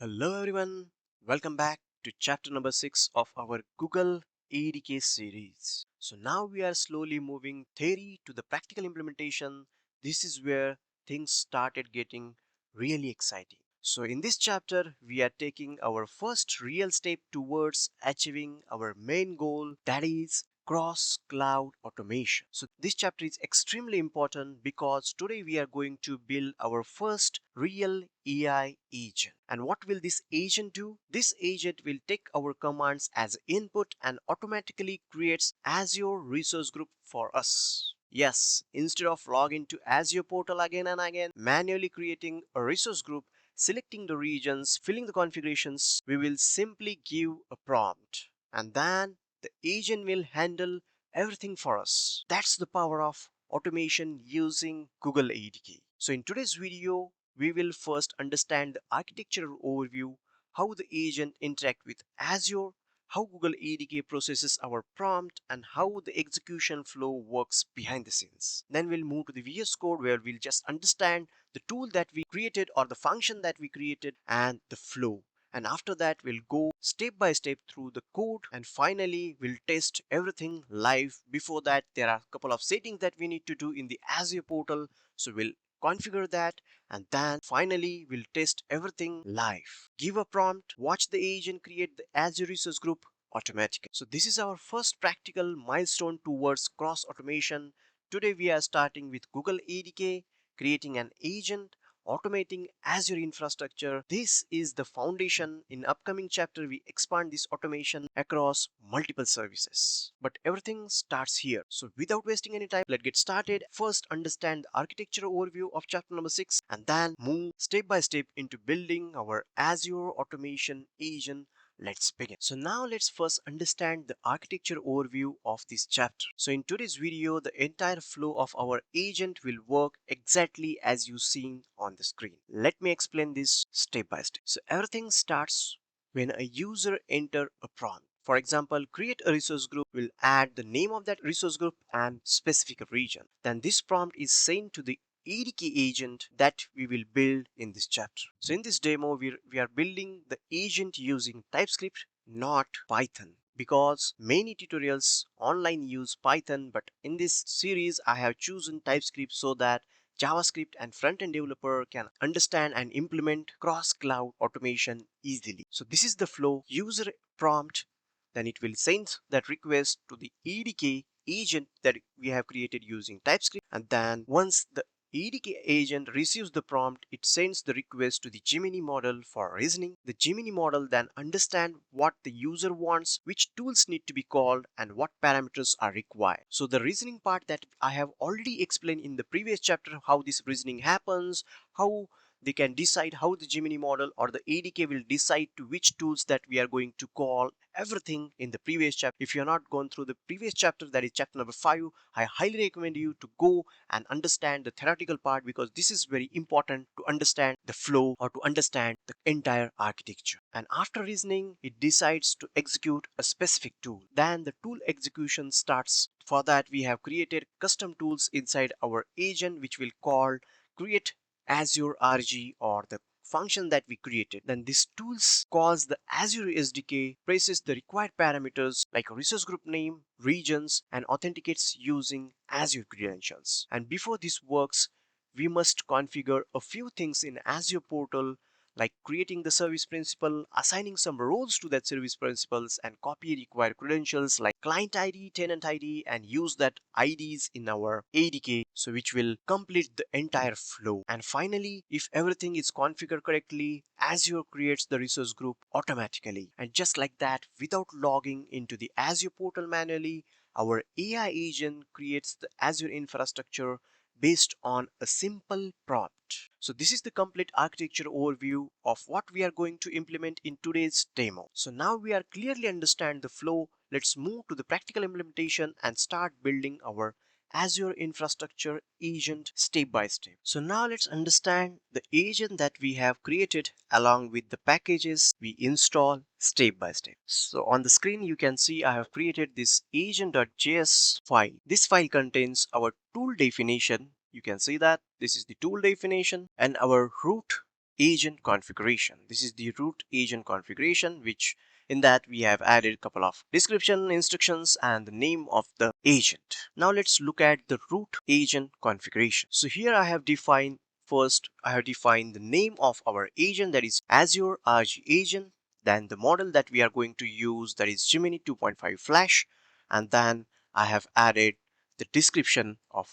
Hello everyone, welcome back to chapter number 6 of our Google ADK series. So now we are slowly moving theory to the practical implementation. This is where things started getting really exciting. So in this chapter, we are taking our first real step towards achieving our main goal, that is cross cloud automation. So this chapter is extremely important because today we are going to build our first real AI agent. And what will this agent do? This agent will take our commands as input and automatically creates Azure Resource Group for us. Yes, instead of logging to Azure Portal again and again, manually creating a resource group, selecting the regions, filling the configurations, we will simply give a prompt. And then the agent will handle everything for us. That's the power of automation using Google ADK. So in today's video, we will first understand the architectural overview, how the agent interact with Azure, how Google ADK processes our prompt, and how the execution flow works behind the scenes. Then we'll move to the VS Code where we'll just understand the tool that we created or the function that we created and the flow. And after that, we'll go step by step through the code, and finally we'll test everything live. Before that, there are a couple of settings that we need to do in the Azure portal, so we'll configure that, and then finally we'll test everything live. Give a prompt, watch the agent create the Azure Resource Group automatically. So this is our first practical milestone towards cross automation. Today we are starting with Google ADK, creating an agent, automating Azure infrastructure. This is the foundation. In upcoming chapter, we expand this automation across multiple services. But everything starts here. So without wasting any time, let's get started. First, understand the architecture overview of chapter number 6 and then move step by step into building our Azure automation agent. Let's begin. So now let's first understand the architecture overview of this chapter. So in today's video, the entire flow of our agent will work exactly as you seen on the screen. Let me explain this step by step. So everything starts when a user enter a prompt. For example, create a resource group will add the name of that resource group and specific region. Then this prompt is sent to the ADK agent that we will build in this chapter. So in this demo, we are building the agent using TypeScript, not Python, because many tutorials online use Python, but in this series I have chosen TypeScript so that JavaScript and front-end developer can understand and implement cross-cloud automation easily. So this is the flow. User prompt, then it will send that request to the ADK agent that we have created using TypeScript, and then once the ADK agent receives the prompt, it sends the request to the Gemini model for reasoning. The Gemini model then understands what the user wants, which tools need to be called, and what parameters are required. So the reasoning part that I have already explained in the previous chapter, how this reasoning happens, how they can decide, how the Gemini model or the ADK will decide to which tools that we are going to call, everything in the previous chapter. If you're not gone through the previous chapter, that is chapter number 5, I highly recommend you to go and understand the theoretical part, because this is very important to understand the flow or to understand the entire architecture. And after reasoning, it decides to execute a specific tool. Then the tool execution starts. For that, we have created custom tools inside our agent, which will call create Azure RG, or the function that we created. Then this tools calls the Azure SDK, presses the required parameters like a resource group name, regions, and authenticates using Azure credentials. And before this works, we must configure a few things in Azure portal, like creating the service principal, assigning some roles to that service principals, and copy required credentials like client ID, tenant ID, and use that IDs in our ADK, so which will complete the entire flow. And finally, if everything is configured correctly, Azure creates the resource group automatically. And just like that, without logging into the Azure portal manually, our AI agent creates the Azure infrastructure based on a simple prompt. So this is the complete architecture overview of what we are going to implement in today's demo. So now we are clearly understand the flow. Let's move to the practical implementation and start building our Azure infrastructure agent step by step. So now let's understand the agent that we have created along with the packages we install step by step. So on the screen you can see I have created this agent.js file. This file contains our tool definition. You can see that this is the tool definition and our root agent configuration. This is the root agent configuration, which in that we have added a couple of description instructions and the name of the agent. Now let's look at the root agent configuration. So here I have defined the name of our agent, that is Azure ARM Agent, then the model that we are going to use, that is Gemini 2.5 Flash, and then I have added the description of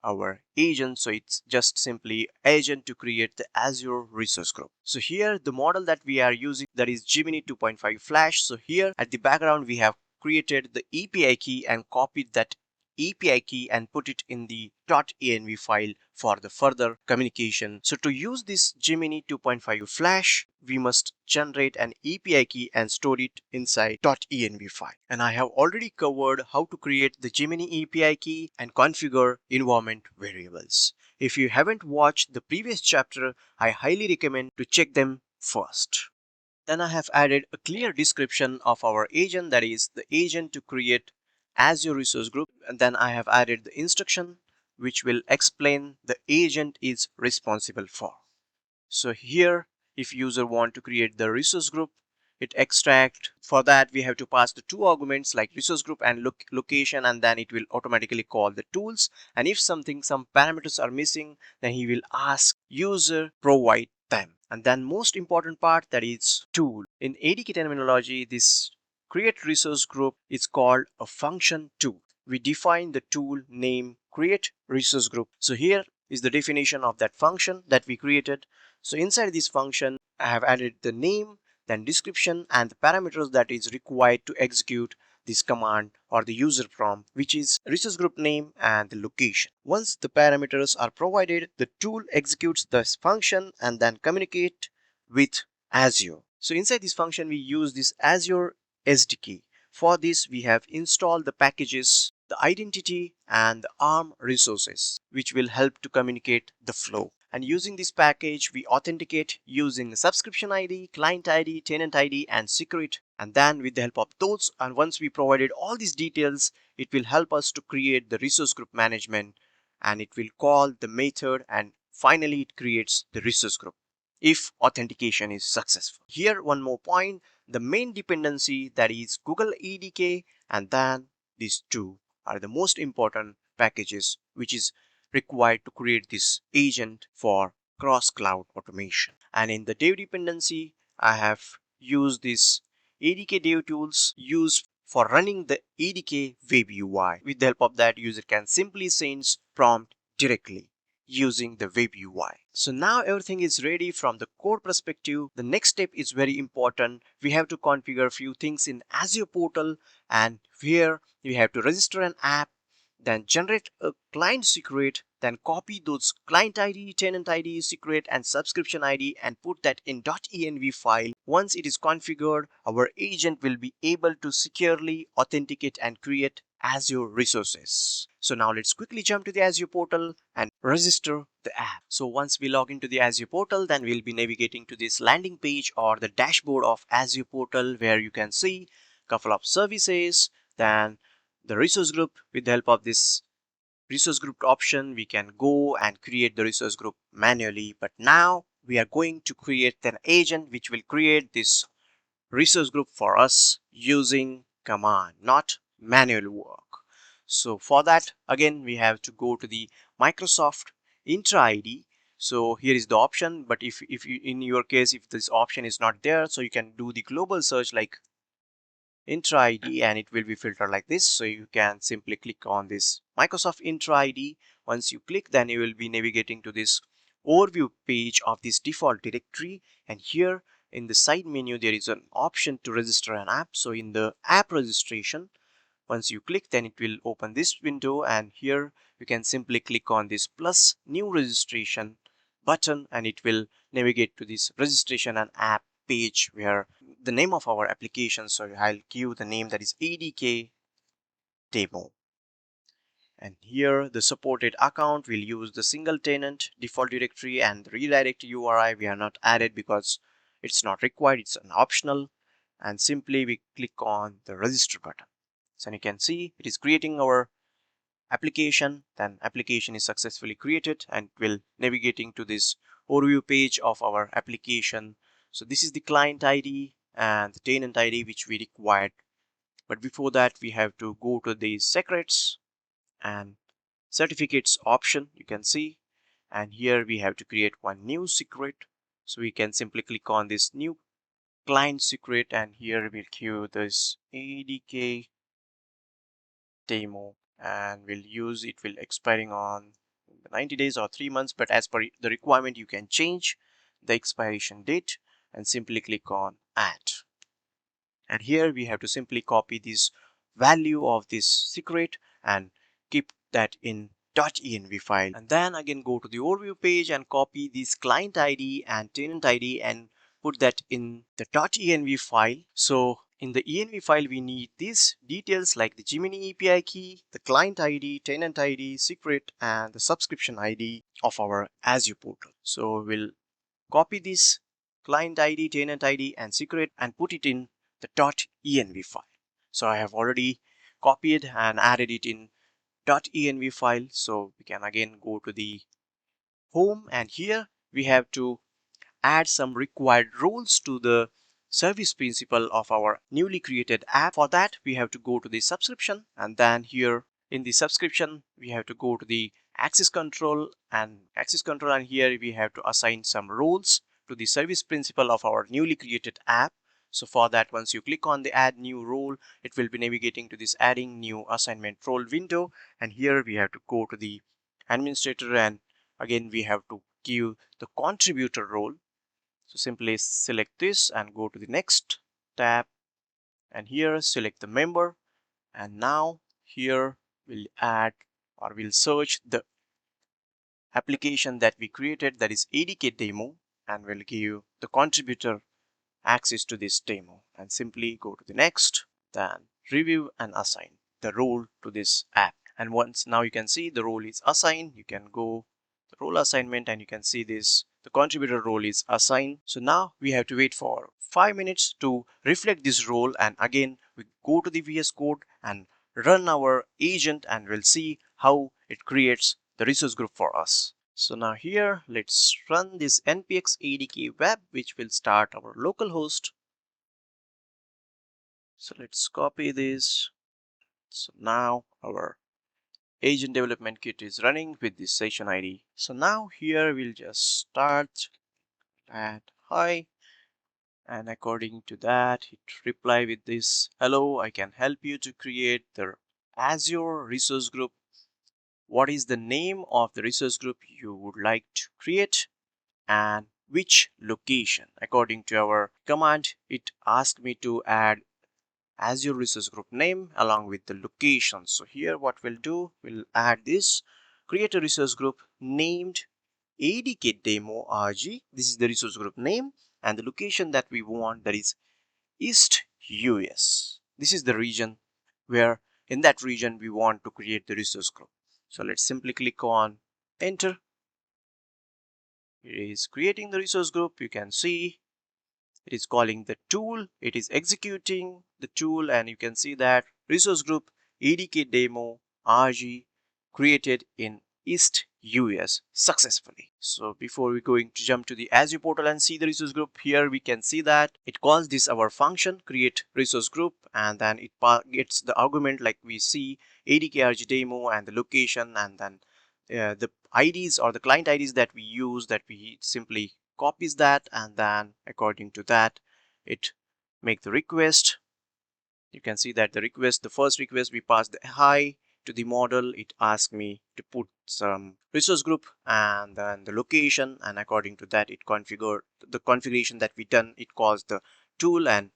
our agent. So it's just simply agent to create the Azure Resource Group. So here the model that we are using, that is Gemini 2.5 Flash. So here at the background we have created the API key and copied that API key and put it in the .env file for the further communication. So to use this Gemini 2.5 Flash, we must generate an API key and store it inside .env file. And I have already covered how to create the Gemini API key and configure environment variables. If you haven't watched the previous chapter, I highly recommend to check them first. Then I have added a clear description of our agent, that is the agent to create Azure Resource Group, and then I have added the instruction which will explain the agent is responsible for. So here, if user want to create the resource group, it extract. For that we have to pass the two arguments like resource group and location, and then it will automatically call the tools. And if some parameters are missing, then he will ask user provide them. And then most important part, that is tool. In ADK terminology, this create resource group is called a function tool. We define the tool name create resource group. So here is the definition of that function that we created. So inside this function, I have added the name, then description, and the parameters that is required to execute this command or the user prompt, which is resource group name and the location. Once the parameters are provided, the tool executes this function and then communicate with Azure. So inside this function, we use this Azure SDK. For this, we have installed the packages, the identity and the ARM resources, which will help to communicate the flow. And using this package, we authenticate using subscription ID, client ID, tenant ID, and secret. And then with the help of those, and once we provided all these details, it will help us to create the resource group management, and it will call the method, and finally it creates the resource group if authentication is successful. Here one more point, the main dependency, that is Google ADK, and then these two are the most important packages which is required to create this agent for cross-cloud automation. And in the dev dependency, I have used this ADK dev tools used for running the ADK web UI. With the help of that, user can simply send prompt directly using the web UI. So now everything is ready from the core perspective. The next step is very important. We have to configure a few things in Azure Portal, and here we have to register an app, then generate a client secret, then copy those client ID, tenant ID, secret, and subscription ID and put that in .env file. Once it is configured, our agent will be able to securely authenticate and create Azure resources. So now let's quickly jump to the Azure portal and register the app. So once we log into the Azure portal, then we'll be navigating to this landing page or the dashboard of Azure portal, where you can see a couple of services, then the resource group. With the help of this resource group option, we can go and create the resource group manually. But now we are going to create an agent which will create this resource group for us using command, not manual work. So for that, again, we have to go to the Microsoft Intra ID. So here is the option, but if you, in your case, if this option is not there, so you can do the global search like Intra ID and it will be filtered like this. So you can simply click on this Microsoft Intra ID. Once you click, then you will be navigating to this overview page of this default directory, and here in the side menu there is an option to register an app. So in the app registration, once you click, then it will open this window, and here you can simply click on this plus new registration button and it will navigate to this registration and app page where the name of our application, so I'll give the name, that is ADK demo. And here the supported account will use the single tenant default directory, and the redirect URI we are not added because it's not required, it's an optional. And simply we click on the register button. So you can see it is creating our application, then application is successfully created and will navigating to this overview page of our application. So this is the client ID and the tenant ID which we required. But before that, we have to go to the secrets and certificates option, you can see, and here we have to create one new secret. So we can simply click on this new client secret, and here we'll give this ADK demo, and we'll use it will expiring on 90 days or 3 months, but as per the requirement you can change the expiration date and simply click on add. And here we have to simply copy this value of this secret and keep that in .env file, and then again go to the overview page and copy this client ID and tenant ID and put that in the .env file. So in the env file we need these details like the Gemini API key, the client ID, tenant ID, secret, and the subscription ID of our Azure portal. So we'll copy this client ID, tenant ID, and secret and put it in the .env file. So I have already copied and added it in .env file. So we can again go to the home, and here we have to add some required roles to the service principal of our newly created app. For that, we have to go to the subscription, and then here in the subscription we have to go to the access control, and here we have to assign some roles to the service principal of our newly created app. So for that, once you click on the add new role, it will be navigating to this adding new assignment role window, and here we have to go to the administrator, and again we have to give the contributor role. So simply select this and go to the next tab, and here select the member, and now here we'll add or we'll search the application that we created, that is ADK demo, and we'll give the contributor access to this demo, and simply go to the next, then review and assign the role to this app. And once now you can see the role is assigned, you can go the role assignment and you can see this the contributor role is assigned. So now we have to wait for 5 minutes to reflect this role, and again we go to the VS Code and run our agent, and we'll see how it creates the resource group for us. So now here let's run this npx ADK web, which will start our local host. So let's copy this. So now our agent development kit is running with this session ID. So now here we'll just start at hi, and according to that it reply with this: hello, I can help you to create the Azure Resource Group. What is the name of the resource group you would like to create and which location? According to our command, it asked me to add Azure Resource Group name along with the location. So here what we'll do, we'll add this, create a resource group named ADK Demo RG. This is the resource group name, and the location that we want, that is East US. This is the region where in that region we want to create the resource group. So let's simply click on enter. It is creating the resource group. You can see it is calling the tool, it is executing the tool, and you can see that resource group ADK demo RG created in East US successfully. So before we going to jump to the Azure portal and see the resource group, here we can see that it calls this our function create resource group, and then it gets the argument like we see ADK RG demo and the location, and then the IDs or the client IDs that we use, that we simply copies that, and then according to that it make the request. You can see that the request, the first request we pass the hi to the model, it asks me to put some resource group and then the location, and according to that it configured the configuration that we done, it calls the tool and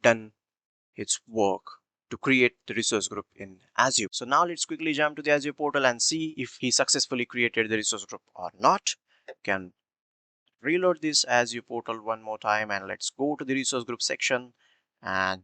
done its work to create the resource group in Azure. So now let's quickly jump to the Azure portal and see if he successfully created the resource group or not. You can reload this Azure portal one more time, and let's go to the resource group section, and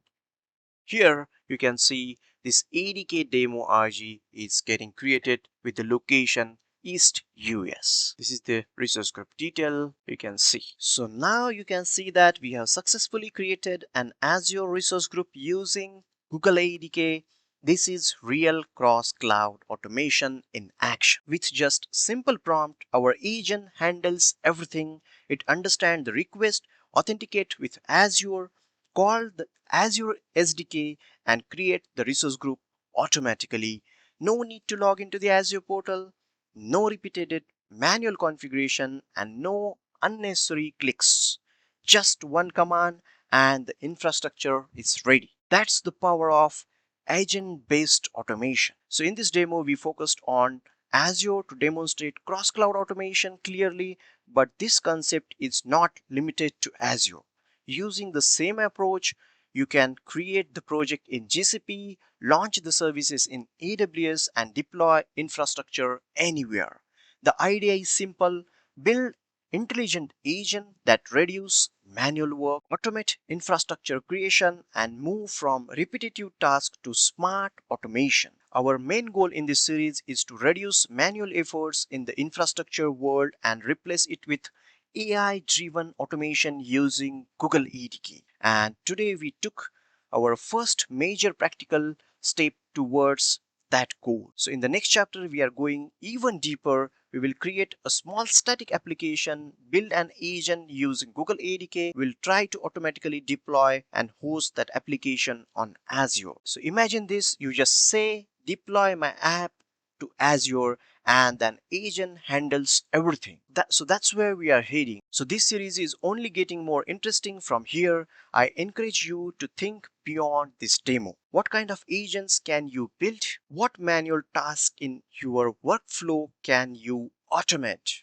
here you can see this ADK demo RG is getting created with the location East US. This is the resource group detail you can see. So now you can see that we have successfully created an Azure resource group using Google ADK This is real cross-cloud automation in action. With just simple prompt, our agent handles everything. It understands the request, authenticate with Azure, call the Azure SDK, and create the resource group automatically. No need to log into the Azure portal, no repeated manual configuration, and no unnecessary clicks. Just one command and the infrastructure is ready. That's the power of agent-based automation. So in this demo, we focused on Azure to demonstrate cross-cloud automation clearly, but this concept is not limited to Azure. Using the same approach, you can create the project in GCP, launch the services in AWS, and deploy infrastructure anywhere. The idea is simple: build intelligent agent that reduce manual work, automate infrastructure creation, and move from repetitive tasks to smart automation. Our main goal in this series is to reduce manual efforts in the infrastructure world and replace it with AI-driven automation using Google ADK. And today we took our first major practical step towards that goal. So in the next chapter, we are going even deeper. We will create a small static application, build an agent using Google ADK. We'll try to automatically deploy and host that application on Azure. So imagine this: you just say, deploy my app to Azure, and then agent handles everything. So that's where we are heading. So this series is only getting more interesting from here. I encourage you to think beyond this demo. What kind of agents can you build? What manual tasks in your workflow can you automate?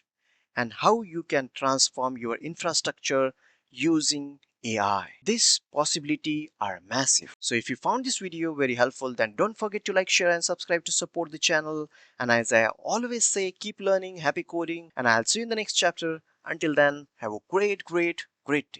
And how you can transform your infrastructure using AI. These possibilities are massive. So if you found this video very helpful, then don't forget to like, share, and subscribe to support the channel. And as I always say, keep learning, happy coding, and I'll see you in the next chapter. Until then, have a great day.